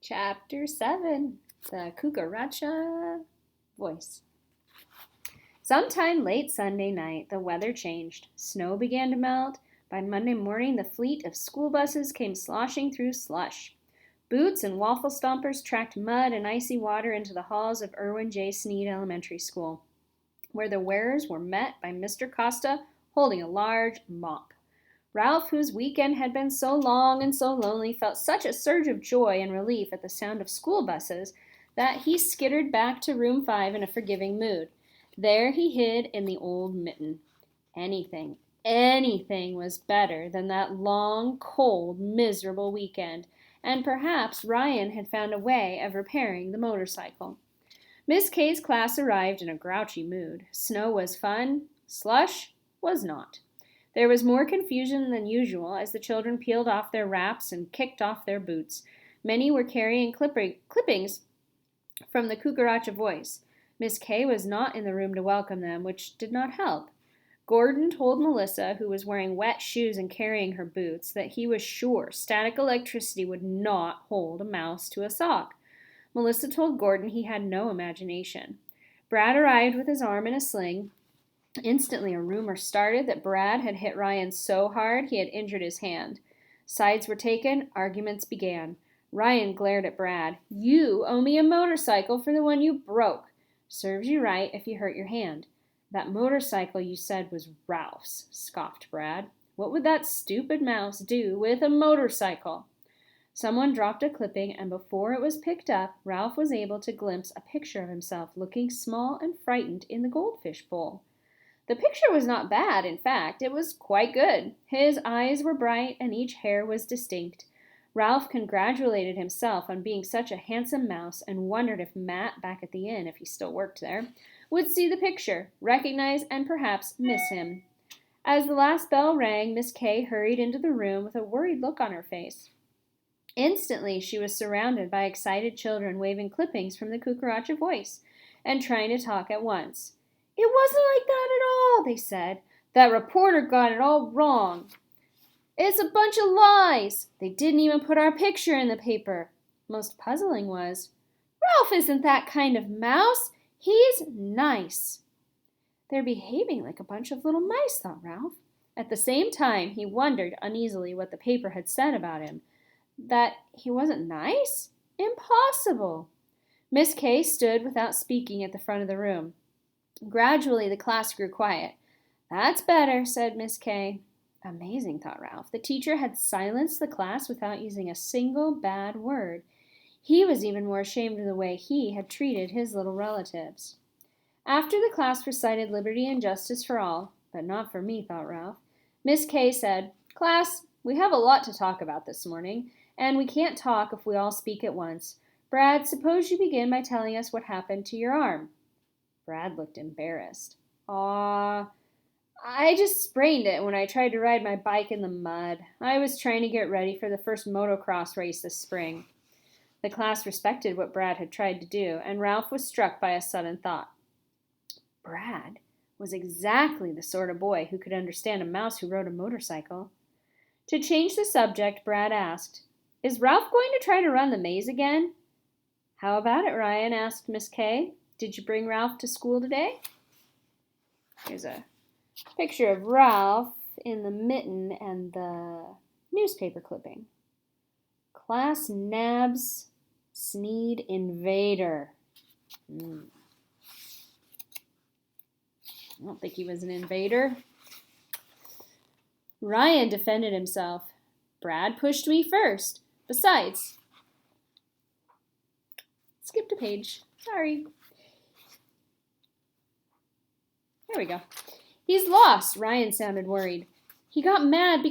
Chapter 7, The Cucaracha Voice. Sometime late Sunday night, the weather changed. Snow began to melt. By Monday morning, the fleet of school buses came sloshing through slush. Boots and waffle stompers tracked mud and icy water into the halls of Irwin J. Sneed Elementary School, where the wearers were met by Mr. Costa holding a large mop. Ralph, whose weekend had been so long and so lonely, felt such a surge of joy and relief at the sound of school buses that he skittered back to room 5 in a forgiving mood. There he hid in the old mitten. Anything was better than that long, cold, miserable weekend, and perhaps Ryan had found a way of repairing the motorcycle. Miss Kay's class arrived in a grouchy mood. Snow was fun, slush was not. There was more confusion than usual as the children peeled off their wraps and kicked off their boots. Many were carrying clippings from the Cucaracha Voice. Miss Kay was not in the room to welcome them, which did not help. Gordon told Melissa, who was wearing wet shoes and carrying her boots, that he was sure static electricity would not hold a mouse to a sock. Melissa told Gordon he had no imagination. Brad arrived with his arm in a sling. Instantly, a rumor started that Brad had hit Ryan so hard he had injured his hand. Sides were taken, arguments began. Ryan glared at Brad. "You owe me a motorcycle for the one you broke. Serves you right if you hurt your hand." "That motorcycle you said was Ralph's," scoffed Brad. "What would that stupid mouse do with a motorcycle?" Someone dropped a clipping, and before it was picked up, Ralph was able to glimpse a picture of himself looking small and frightened in the goldfish bowl. The picture was not bad, in fact. It was quite good. His eyes were bright, and each hair was distinct. Ralph congratulated himself on being such a handsome mouse and wondered if Matt, back at the inn, if he still worked there, would see the picture, recognize, and perhaps miss him. As the last bell rang, Miss Kay hurried into the room with a worried look on her face. Instantly, she was surrounded by excited children waving clippings from the Cucaracha Voice and trying to talk at once. "It wasn't like that at all," they said. "That reporter got it all wrong. It's a bunch of lies. They didn't even put our picture in the paper." Most puzzling was, "Ralph isn't that kind of mouse. He's nice." "They're behaving like a bunch of little mice," thought Ralph. At the same time, he wondered uneasily what the paper had said about him. That he wasn't nice? Impossible. Miss Kay stood without speaking at the front of the room. Gradually, the class grew quiet. "That's better," said Miss Kay. Amazing, thought Ralph. The teacher had silenced the class without using a single bad word. He was even more ashamed of the way he had treated his little relatives. After the class recited liberty and justice for all, but not for me, thought Ralph, Miss Kay said, "Class, we have a lot to talk about this morning, and we can't talk if we all speak at once. Brad, suppose you begin by telling us what happened to your arm." Brad looked embarrassed. "I just sprained it when I tried to ride my bike in the mud. I was trying to get ready for the first motocross race this spring." The class respected what Brad had tried to do, and Ralph was struck by a sudden thought. Brad was exactly the sort of boy who could understand a mouse who rode a motorcycle. To change the subject, Brad asked, "Is Ralph going to try to run the maze again?" "How about it, Ryan?" asked Miss Kay. "Did you bring Ralph to school today?" Here's a picture of Ralph in the mitten and the newspaper clipping. Class nabs Sneed invader. I don't think he was an invader. Ryan defended himself. "Brad pushed me first. Besides," skipped a page. Sorry. There we go. "He's lost." Ryan sounded worried. He got mad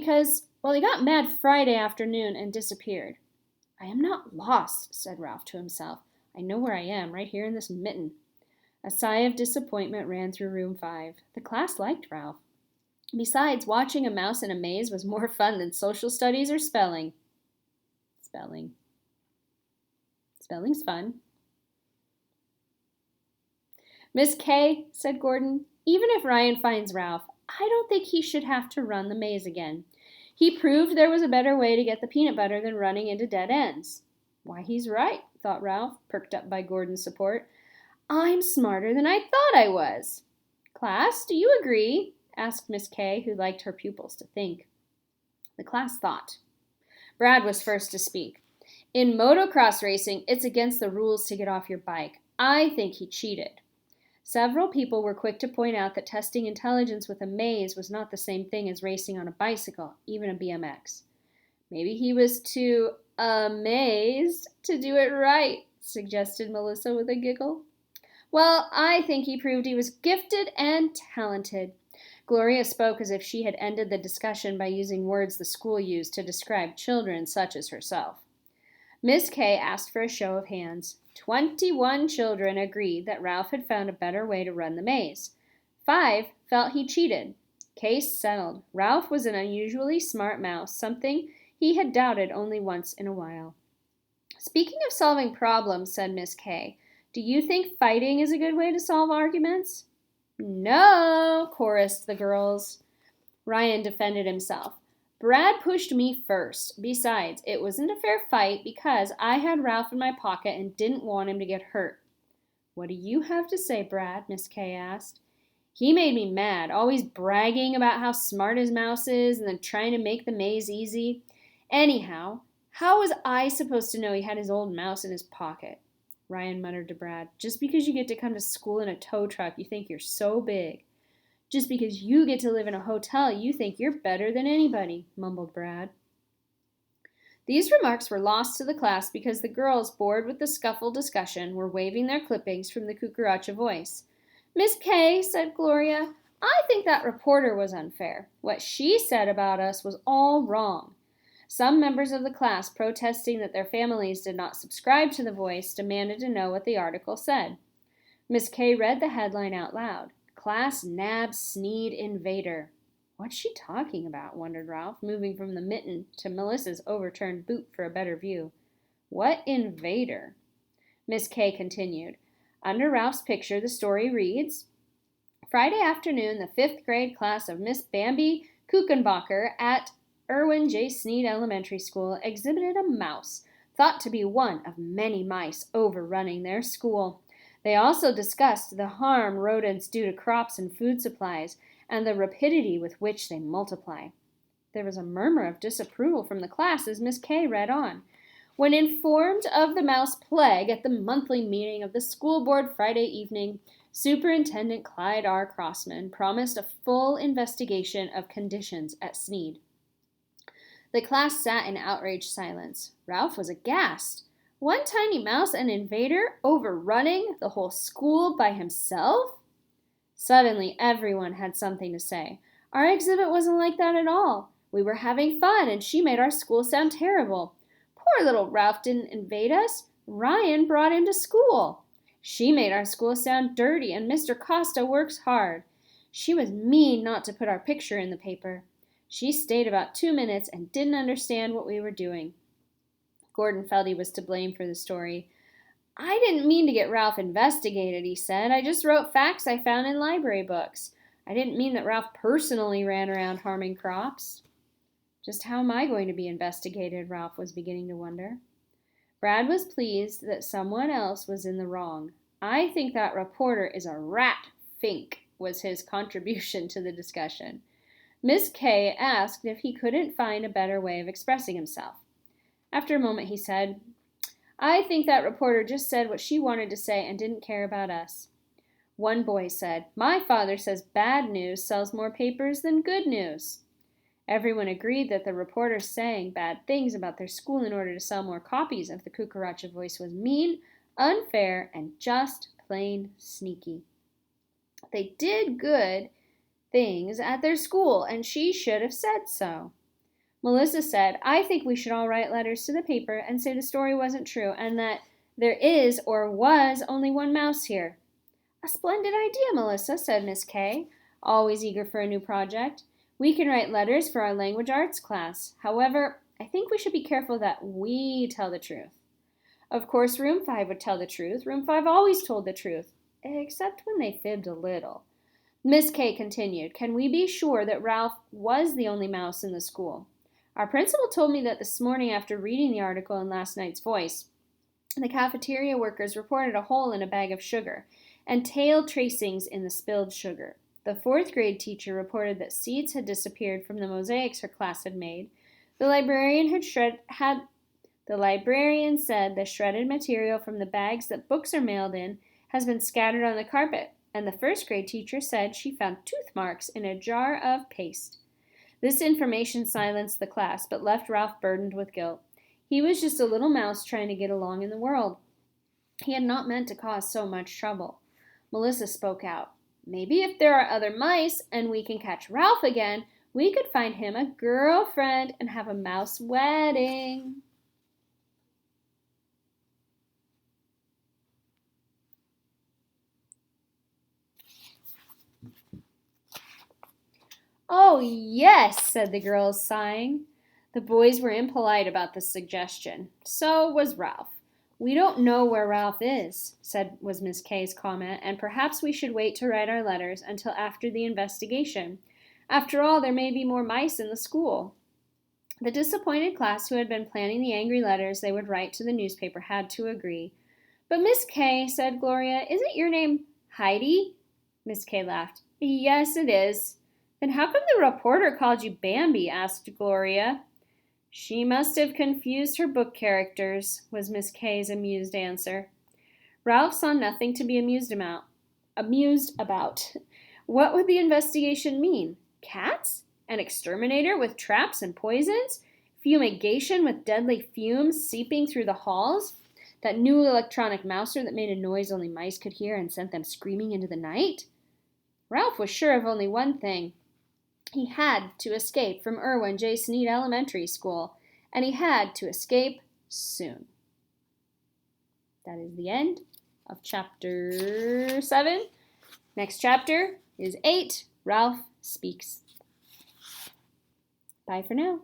Friday afternoon and disappeared." "I am not lost," said Ralph to himself. "I know where I am, right here in this mitten." A sigh of disappointment ran through room 5. The class liked Ralph. Besides, watching a mouse in a maze was more fun than social studies or spelling. Spelling's fun. "Miss Kay," said Gordon, "even if Ryan finds Ralph, I don't think he should have to run the maze again. He proved there was a better way to get the peanut butter than running into dead ends." Why, he's right, thought Ralph, perked up by Gordon's support. I'm smarter than I thought I was. Class, do you agree? Asked Miss Kay, who liked her pupils to think. The class thought. Brad was first to speak. In motocross racing, it's against the rules to get off your bike. I think he cheated. Several people were quick to point out that testing intelligence with a maze was not the same thing as racing on a bicycle, even a BMX. Maybe he was too amazed to do it right, suggested Melissa with a giggle. Well, I think he proved he was gifted and talented. Gloria spoke as if she had ended the discussion by using words the school used to describe children such as herself. Miss Kay asked for a show of hands. 21 children agreed that Ralph had found a better way to run the maze. 5 felt he cheated. Case settled. Ralph was an unusually smart mouse, something he had doubted only once in a while. Speaking of solving problems, said Miss Kay, do you think fighting is a good way to solve arguments? No, chorused the girls. Ryan defended himself. Brad pushed me first. Besides, it wasn't a fair fight because I had Ralph in my pocket and didn't want him to get hurt. What do you have to say, Brad? Miss Kay asked. He made me mad, always bragging about how smart his mouse is and then trying to make the maze easy. Anyhow, how was I supposed to know he had his old mouse in his pocket? Ryan muttered to Brad. Just because you get to come to school in a tow truck, you think you're so big. Just because you get to live in a hotel, you think you're better than anybody, mumbled Brad. These remarks were lost to the class because the girls, bored with the scuffled discussion, were waving their clippings from the Cucaracha Voice. Miss Kay, said Gloria, I think that reporter was unfair. What she said about us was all wrong. Some members of the class, protesting that their families did not subscribe to the Voice, demanded to know what the article said. Miss Kay read the headline out loud. Class nabs Sneed invader. What's she talking about? Wondered Ralph, moving from the mitten to Melissa's overturned boot for a better view. What invader? Miss Kay continued. Under Ralph's picture, the story reads, Friday afternoon, the 5th grade class of Miss Bambi Kuchenbacher at Irwin J. Sneed Elementary School exhibited a mouse, thought to be one of many mice overrunning their school. They also discussed the harm rodents do to crops and food supplies, and the rapidity with which they multiply. There was a murmur of disapproval from the class as Miss Kay read on. When informed of the mouse plague at the monthly meeting of the school board Friday evening, Superintendent Clyde R. Crossman promised a full investigation of conditions at Sneed. The class sat in outraged silence. Ralph was aghast. One tiny mouse, an invader, overrunning the whole school by himself? Suddenly, everyone had something to say. Our exhibit wasn't like that at all. We were having fun, and she made our school sound terrible. Poor little Ralph didn't invade us. Ryan brought him to school. She made our school sound dirty, and Mr. Costa works hard. She was mean not to put our picture in the paper. She stayed about 2 minutes and didn't understand what we were doing. Gordon felt he was to blame for the story. I didn't mean to get Ralph investigated, he said. I just wrote facts I found in library books. I didn't mean that Ralph personally ran around harming crops. Just how am I going to be investigated? Ralph was beginning to wonder. Brad was pleased that someone else was in the wrong. I think that reporter is a rat fink, was his contribution to the discussion. Miss Kay asked if he couldn't find a better way of expressing himself. After a moment he said, I think that reporter just said what she wanted to say and didn't care about us. One boy said, My father says bad news sells more papers than good news. Everyone agreed that the reporter saying bad things about their school in order to sell more copies of the Cucaracha Voice was mean, unfair, and just plain sneaky. They did good things at their school, and she should have said so. Melissa said, I think we should all write letters to the paper and say the story wasn't true and that there is or was only one mouse here. A splendid idea, Melissa, said Miss Kay, always eager for a new project. We can write letters for our language arts class. However, I think we should be careful that we tell the truth. Of course, Room 5 would tell the truth. Room 5 always told the truth, except when they fibbed a little. Miss Kay continued, Can we be sure that Ralph was the only mouse in the school? Our principal told me that this morning after reading the article in last night's Voice. The cafeteria workers reported a hole in a bag of sugar and tail tracings in the spilled sugar. The fourth grade teacher reported that seeds had disappeared from the mosaics her class had made. The librarian said the shredded material from the bags that books are mailed in has been scattered on the carpet, and the first grade teacher said she found tooth marks in a jar of paste. This information silenced the class, but left Ralph burdened with guilt. He was just a little mouse trying to get along in the world. He had not meant to cause so much trouble. Melissa spoke out. Maybe if there are other mice and we can catch Ralph again, we could find him a girlfriend and have a mouse wedding. Oh, yes, said the girls, sighing. The boys were impolite about the suggestion. So was Ralph. We don't know where Ralph is, was Miss Kay's comment, and perhaps we should wait to write our letters until after the investigation. After all, there may be more mice in the school. The disappointed class who had been planning the angry letters they would write to the newspaper had to agree. But Miss Kay, said Gloria, isn't your name Heidi? Miss Kay laughed. Yes, it is. Then how come the reporter called you Bambi? Asked Gloria. She must have confused her book characters, was Miss Kay's amused answer. Ralph saw nothing to be amused about. What would the investigation mean? Cats? An exterminator with traps and poisons? Fumigation with deadly fumes seeping through the halls? That new electronic mouser that made a noise only mice could hear and sent them screaming into the night? Ralph was sure of only one thing. He had to escape from Irwin J. Sneed Elementary School, and he had to escape soon. That is the end of chapter 7. Next chapter is 8, Ralph Speaks. Bye for now.